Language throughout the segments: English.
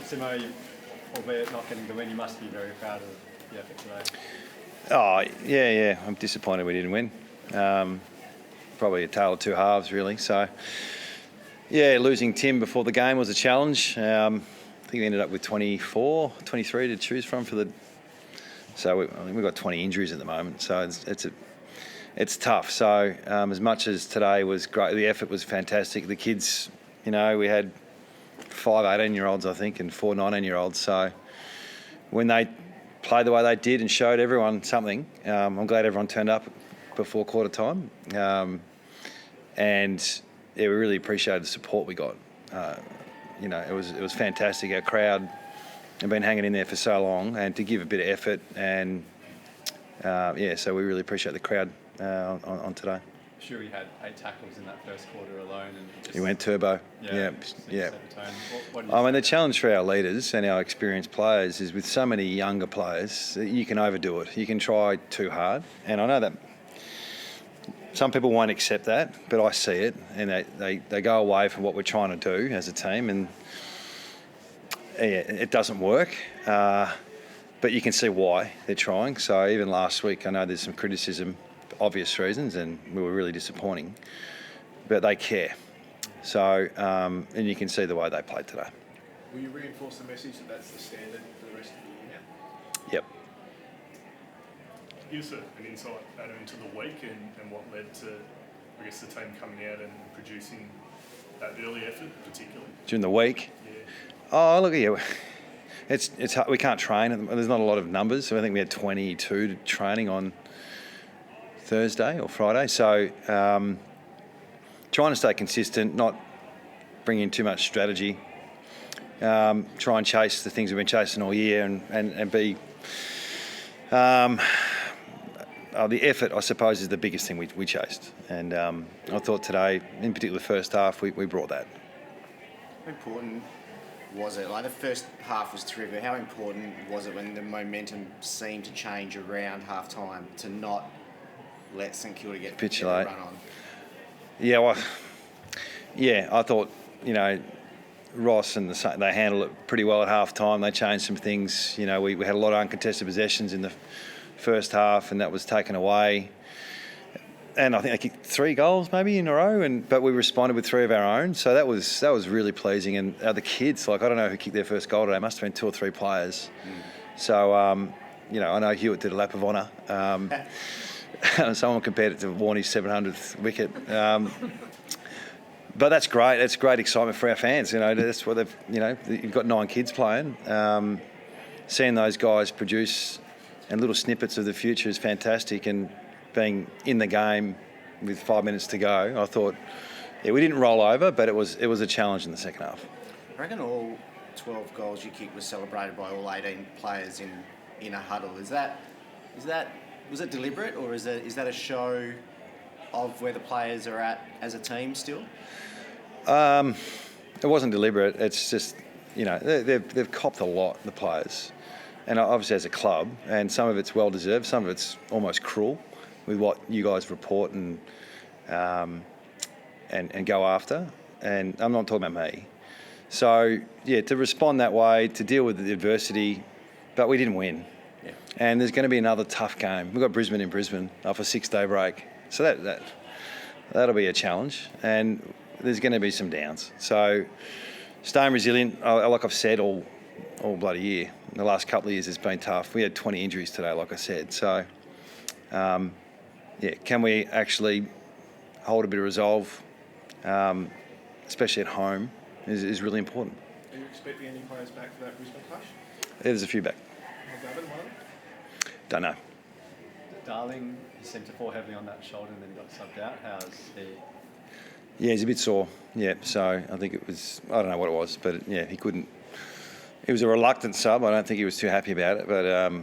Simo, albeit not getting the win, you must be very proud of the effort today. Oh, yeah. I'm disappointed we didn't win. Probably a tale of two halves, really. So, yeah, losing Tim before the game was a challenge. I think we ended up with 23 to choose from for the. So I think we've got 20 injuries at the moment. So it's tough. So as much as today was great, the effort was fantastic. The kids, we had 5 18-year-olds, I think, and 4 19-year-olds. So when they played the way they did and showed everyone something, I'm glad everyone turned up before quarter time. And we really appreciated the support we got. It was fantastic. Our crowd have been hanging in there for so long, and to give a bit of effort, and so we really appreciate the crowd on today. Sure, he had 8 tackles in that first quarter alone, and He went turbo. Yeah. The challenge for our leaders and our experienced players is with so many younger players, you can overdo it. You can try too hard, and I know that some people won't accept that, but I see it, and they go away from what we're trying to do as a team, and it doesn't work. But you can see why they're trying. So even last week, I know there's some criticism, obvious reasons, and we were really disappointing, but they care. So, and you can see the way they played today. Will you reinforce the message that that's the standard for the rest of the year now? Yep. Give us an insight, Adam, into the week and what led to, I guess, the team coming out and producing that early effort, particularly. During the week? Yeah. Oh, look at you. It's hard. We can't train. There's not a lot of numbers. So I think we had 22 training on Thursday or Friday. So trying to stay consistent, not bring in too much strategy. Try and chase the things we've been chasing all year, and be. The effort, I suppose, is the biggest thing we chased. And I thought today, in particular the first half, we brought that. How important was it? Like, the first half was terrific. How important was it when the momentum seemed to change around half time to not let St Kilda get a run on? I thought, Ross and they handled it pretty well at half time. They changed some things. We had a lot of uncontested possessions in the first half, and that was taken away. And I think they kicked 3 goals maybe in a row, but we responded with 3 of our own. So that was really pleasing. And the kids, I don't know who kicked their first goal today. It must have been 2 or 3 players. So I know Hewitt did a lap of honour. Someone compared it to Warney's 700th wicket. But that's great. That's great excitement for our fans. That's what they've. You've got 9 kids playing. Seeing those guys produce and little snippets of the future is fantastic. And being in the game with 5 minutes to go, I thought, we didn't roll over, but it was a challenge in the second half. I reckon all 12 goals you kicked were celebrated by all 18 players in a huddle. Was it deliberate, or is that a show of where the players are at as a team still? It wasn't deliberate. It's just, they've copped a lot, the players, and obviously as a club, and some of it's well deserved, some of it's almost cruel with what you guys report and go after. And I'm not talking about me. So to respond that way, to deal with the adversity, but we didn't win. Yeah. And there's going to be another tough game. We've got Brisbane in Brisbane off a 6-day break, so that'll be a challenge. And there's going to be some downs. So staying resilient, like I've said all bloody year. In the last couple of years, it's been tough. We had 20 injuries today, like I said. So, can we actually hold a bit of resolve, especially at home, is really important. Are you expecting any players back for that Brisbane clash? There's a few back. Gavin, one of them? Don't know. Darling, he seemed to fall heavily on that shoulder and then he got subbed out. How's he? Yeah, he's a bit sore. Yeah, so I think it was, I don't know what it was, but he couldn't. It was a reluctant sub. I don't think he was too happy about it, but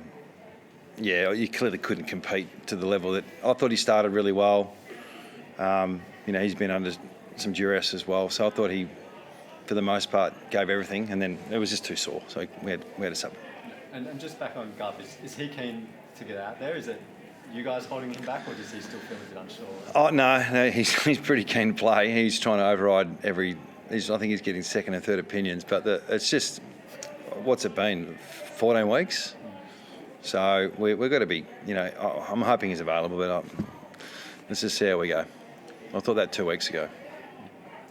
you clearly couldn't compete to the level that I thought he started really well. He's been under some duress as well, so I thought he, for the most part, gave everything, and then it was just too sore, so we had a sub. And just back on Gov, is he keen to get out there? Is it you guys holding him back, or does he still feel a bit unsure? Oh no, he's pretty keen to play. He's trying to override I think he's getting second and third opinions, but it's just what's it been? 14 weeks. So we've got to be, I'm hoping he's available, but let's just see how we go. I thought that 2 weeks ago.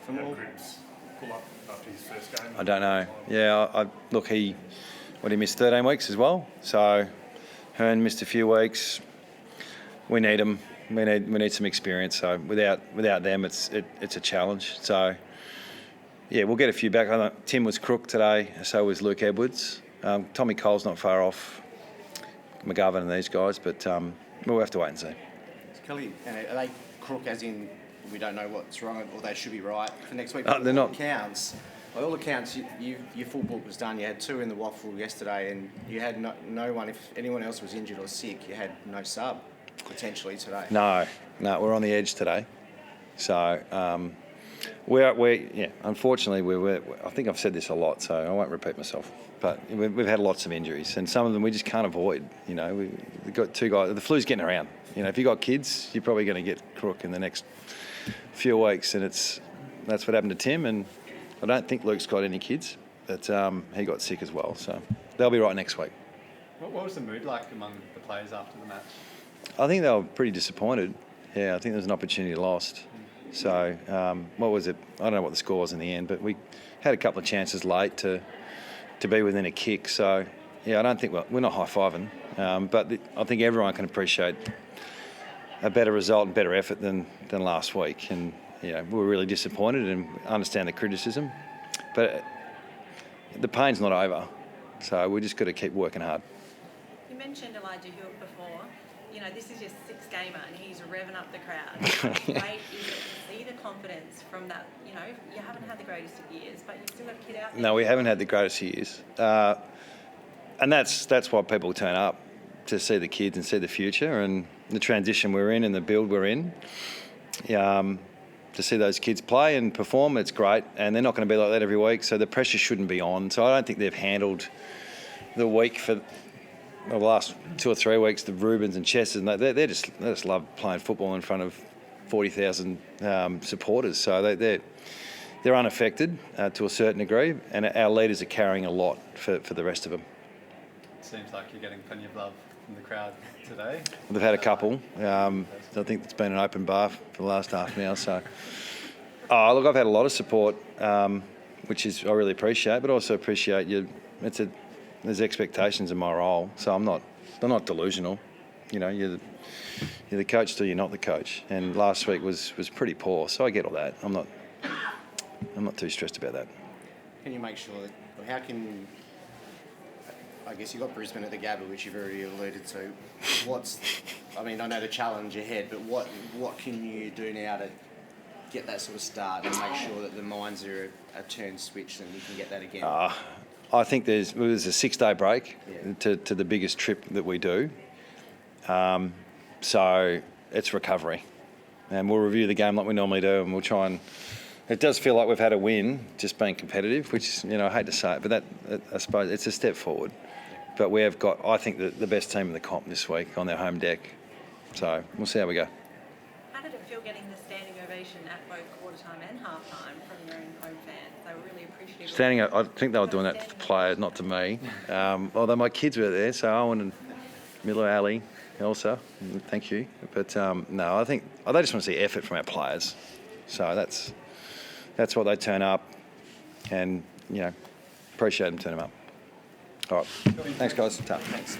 How Cripps pull up after his first game? I don't know. Yeah, look, he missed 13 weeks as well. So Hearn missed a few weeks. We need him. We need some experience. So without them, it's a challenge. So yeah, we'll get a few back. I know Tim was crook today. So was Luke Edwards. Tommy Cole's not far off McGovern and these guys, but we'll have to wait and see. Kelly, are they crook as in we don't know what's wrong or they should be right for next week? They're not. By all accounts, your full book was done. You had 2 in the waffle yesterday, and you had no one. If anyone else was injured or sick, you had no sub potentially today. No, we're on the edge today. So unfortunately, I think I've said this a lot, so I won't repeat myself. But we've had lots of injuries, and some of them we just can't avoid. We've got 2 guys. The flu's getting around. If you've got kids, you're probably going to get crook in the next few weeks, and that's what happened to Tim. And I don't think Luke's got any kids, but he got sick as well. So they'll be right next week. What was the mood like among the players after the match? I think they were pretty disappointed. Yeah, I think there was an opportunity lost. So what was it? I don't know what the score was in the end, but we had a couple of chances late to be within a kick. So yeah, I don't think we're not high-fiving, but I think everyone can appreciate a better result and better effort than last week. And we're really disappointed and understand the criticism, but the pain's not over. So we just got to keep working hard. You mentioned Elijah Hewitt before. This is your 6th gamer and he's revving up the crowd. How great is it to see the confidence from that? You haven't had the greatest of years, but you've still got a kid out there. No, we haven't had the greatest years. And that's why people turn up, to see the kids and see the future and the transition we're in and the build we're in. To see those kids play and perform, it's great. And they're not going to be like that every week, so the pressure shouldn't be on. So I don't think they've handled the week for the last 2 or 3 weeks, the Rubens and Chesses, and they just love playing football in front of 40,000 supporters. So they're unaffected to a certain degree, and our leaders are carrying a lot for the rest of them. It seems like you're getting plenty of love from the crowd today. They've had a couple. I think it's been an open bar for the last half now. So, look, I've had a lot of support, which I really appreciate, but also appreciate you. There's expectations in my role, so I'm not delusional. You're the coach till you're not the coach. And last week was pretty poor, so I get all that. I'm not too stressed about that. Can you make sure that? I guess you got Brisbane at the Gabba, which you've already alluded to. I know the challenge ahead, but what can you do now to get that sort of start and make sure that the minds are a turn switch and you can get that again? I think there's a 6-day break to the biggest trip that we do. So it's recovery. And we'll review the game like we normally do, and we'll try and... It does feel like we've had a win, just being competitive, which, I hate to say it, but that I suppose it's a step forward. But we have got, I think, the best team in the comp this week on their home deck. So we'll see how we go. How did it feel getting the standing ovation at both quarter-time and half-time from your own home fans? They were really appreciative. I think they were doing that to players, not to me. Although my kids were there, so Owen and Miller, Ali, Elsa, thank you. But no, I think they just want to see effort from our players. So that's what they turn up, and appreciate them turning up. All right, thanks guys. Ta. Thanks.